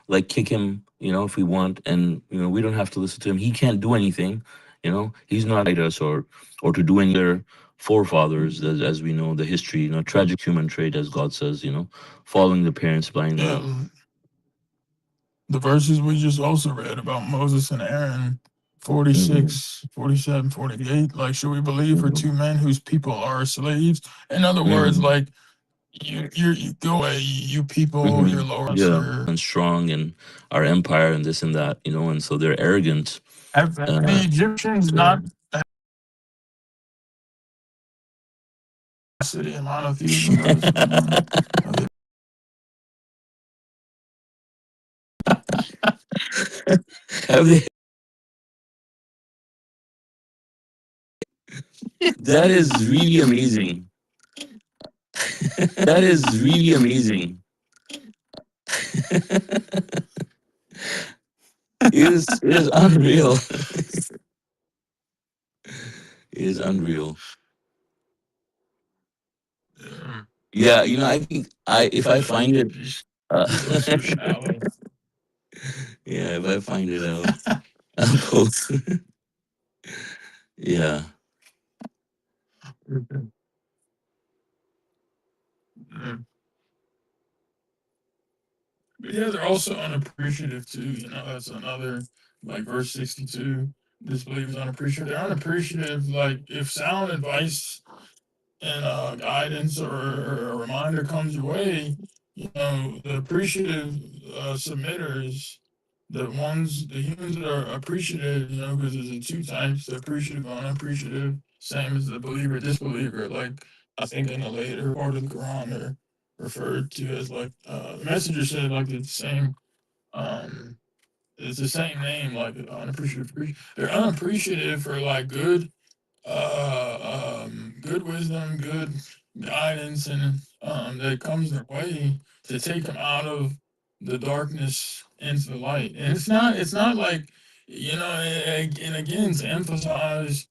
like kick him, if we want, and we don't have to listen to him. He can't do anything, he's not us or to do any other forefathers, as we know the history, tragic human trait, as God says, following the parents blindly. Yeah, the verses we just also read about Moses and Aaron, Hmm. 46, 47, 48. Like, should we believe for Hmm. two men whose people are slaves? In other words, Hmm. like, you go away, you people, Hmm. your lords, Yeah, your and strong and our empire and this and that, and so they're arrogant. have the uh Egyptians to not city and monotheism, brothers? Have they, have they, that is really amazing. That is really amazing. It is unreal. It is unreal. yeah, Yeah, I think I if I find it, these uh, people are so shallow. yeah, if I find it out, I'll post. Yeah. Yeah. But yeah, they're also unappreciative too. That's another, like, verse 62. Disbelievers unappreciative. They're unappreciative. Like, if sound advice and guidance or a reminder comes your way, the appreciative submitters, the humans that are appreciative, because there's the two types, the appreciative and unappreciative, same as the believer, disbeliever. Like, I think in the later part of the Quran, they're referred to as, like, the messenger said, like, um, it's the same name, like unappreciative. They're unappreciative for, like, good wisdom, good guidance, and that comes their way to take them out of the darkness into the light. And it's not like, and again, to emphasize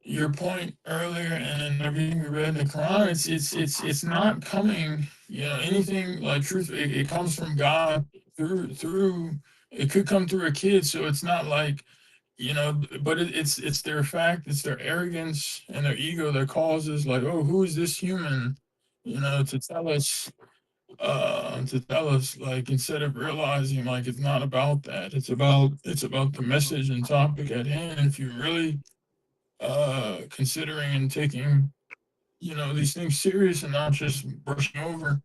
your point earlier and everything we read in the Quran, it's not coming, anything like truth. It comes from God through. It could come through a kid, so it's not like, but it's their fact, it's their arrogance and their ego that causes, like, oh, who is this human, to tell us, like, instead of realizing, like, it's not about that, it's about the message and topic at hand. And if you're really considering and taking, these things serious and not just brushing over,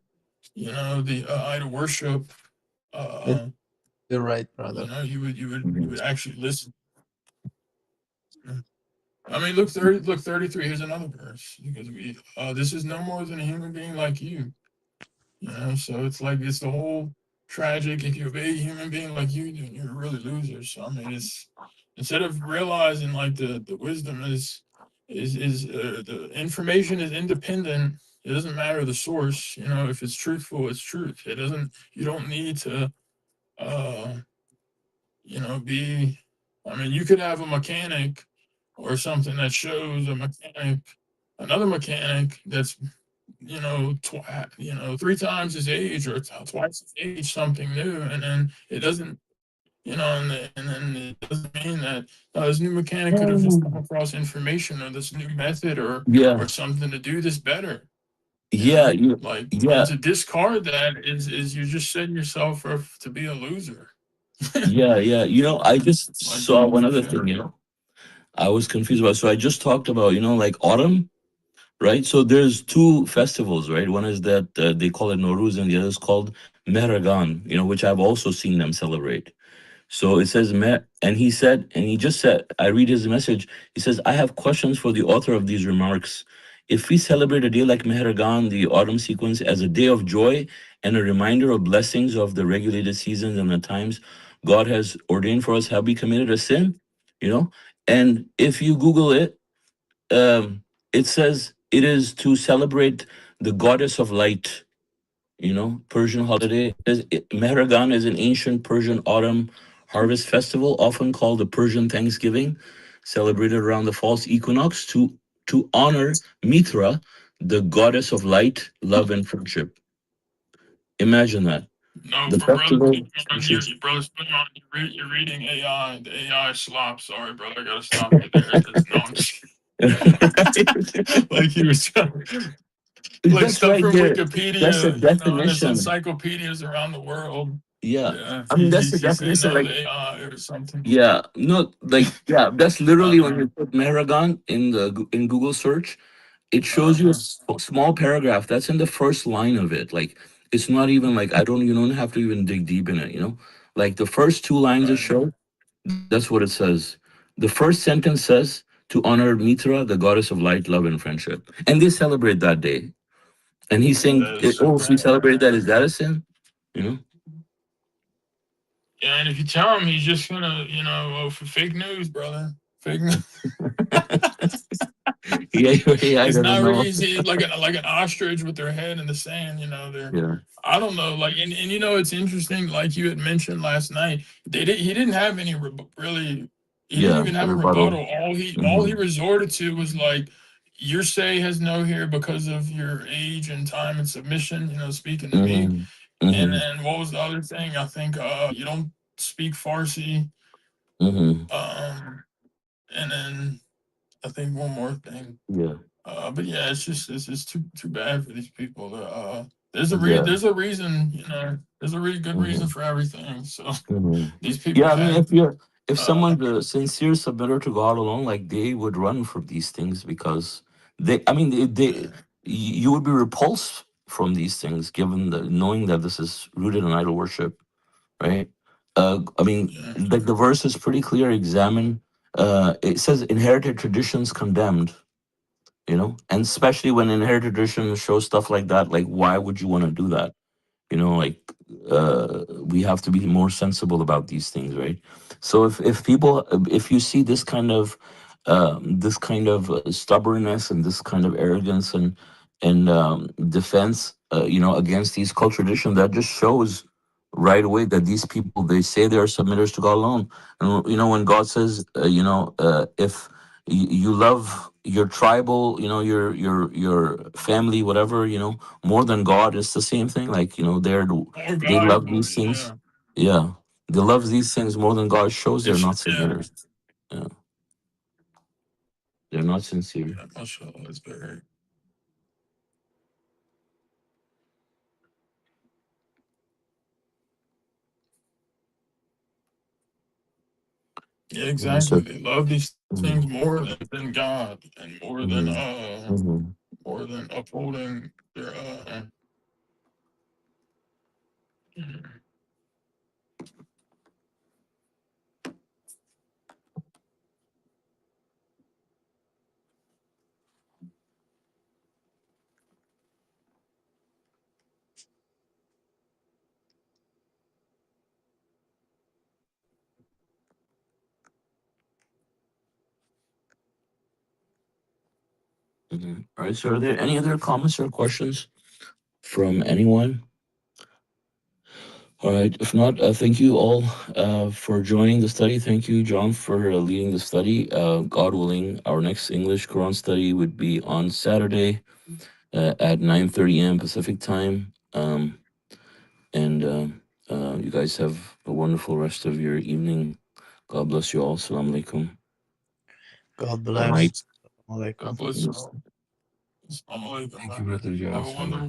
the idol worship, It, uh you're right, brother. you would actually listen. I mean, look, 33. Here's another verse, because this is no more than a human being like you. So it's like, it's the whole tragic. If you obey a human being like you, then you're really loser. So I mean, it's, instead of realizing, like, the wisdom is the information is independent. It doesn't matter the source. If it's truthful, it's truth. It doesn't. You don't need to, uh, be. I mean, you could have a mechanic or something that shows another mechanic that's, three times his age or twice his age, something new, and then it doesn't, and then it doesn't mean that this new mechanic could have just come across information or this new method Yeah. or something to do this better. Yeah. Like, and Yeah. to discard that is you're just setting yourself to be a loser. Yeah. Yeah. I just Like, saw one other yeah, thing, I was confused about. So I just talked about, like autumn, right? So there's two festivals, right? One is that they call it Nowruz, and the other is called Mehragan, which I've also seen them celebrate. So it says, and he said, and he just said, I read his message. He says, I have questions for the author of these remarks. If we celebrate a day like Mehragan, the autumn sequence, as a day of joy and a reminder of blessings of the regulated seasons and the times God has ordained for us, have we committed a sin? You know, and if you Google it, it says it is to celebrate the goddess of light, Persian holiday. Mehragan is an ancient Persian autumn harvest festival, often called the Persian Thanksgiving, celebrated around the false equinox to honor Mithra, the goddess of light, love, and friendship. Imagine that. No, The for brother festival, speaking on which you, is brother speaking on you're reading AI. The AI slop. Sorry, brother. I gotta stop you there. No, I'm just like he was trying, like that's stuff right from there. That's the Wikipedia, and there's definition. encyclopedias around the world. Yeah, Yeah, I mean that's the he's saying definition. no, Like, the AI or something. yeah, no, like, yeah, that's Uh literally when huh. you put Maragon in the in Google search, it Uh shows you a huh. small paragraph that's in the first line of it. Like, it's not even like, I don't, you don't have to even dig deep in it, you know. Like the first two lines it Right. shows, that's what it says. The first sentence says, to honor Mitra, the goddess of light, love, and friendship, and they celebrate that day. And he's saying, That is oh, super if we celebrate that, is that a sin? You know. Yeah, and if you tell him, he's just gonna, for fake news, brother. Fake news. Yeah, yeah, I It's don't not know. easy. Like an ostrich with their head in the sand. They're. Yeah. I don't know. Like, and it's interesting. Like you had mentioned last night, he didn't have any really. He didn't Yeah, even a have a rebuttal. rebuttal. All he Hmm. resorted to was like, your say has no here because of your age and time and submission. Speaking to me. Hmm. And Hmm. then what was the other thing? I think you don't speak Farsi. Hmm. And then I think one more thing. Yeah. But yeah, it's just too bad for these people. Yeah. There's a reason. There's a really good reason Hmm. for everything. So Hmm. these people Yeah, I mean, had. if Uh, someone's a sincere submitter to God alone, like, they would run from these things, because they, I mean, yeah, you would be repulsed from these things, given the knowing that this is rooted in idol worship, right? I mean, yeah, like, the verse is pretty clear. Examine. It says inherited traditions condemned. You know, and especially when inherited traditions show stuff like that, like, why would you want to do that? Like, we have to be more sensible about these things, right? So if people, if you see this kind of stubbornness, and this kind of arrogance, and defense, against these cultural traditions, that just shows right away that these people, they say they are submitters to God alone. And when God says, if you love your tribal, your family, whatever, more than God, it's the same thing. Like, or they God, love these things. yeah, Yeah, they love these things more than God, shows they're not yeah, submitters. Yeah, they're not sincere. yeah. Mashallah, it's very. Yeah, Mhm. exactly. So, They love these things mhm, more than God, and mhm, mhm. more than upholding their Mhm. All right. So, are there any other comments or questions from anyone? All right. If not, thank you all for joining the study. Thank you, John, for leading the study. God willing, our next English Quran study would be on Saturday at 9:30 a.m. Pacific time. And you guys have a wonderful rest of your evening. God bless you all. Assalamu alaikum. God All right. bless. Alaikum. God bless you Yes. all. Assalamu alaikum, Thank you, man. Brother Have John, a so much. wonderful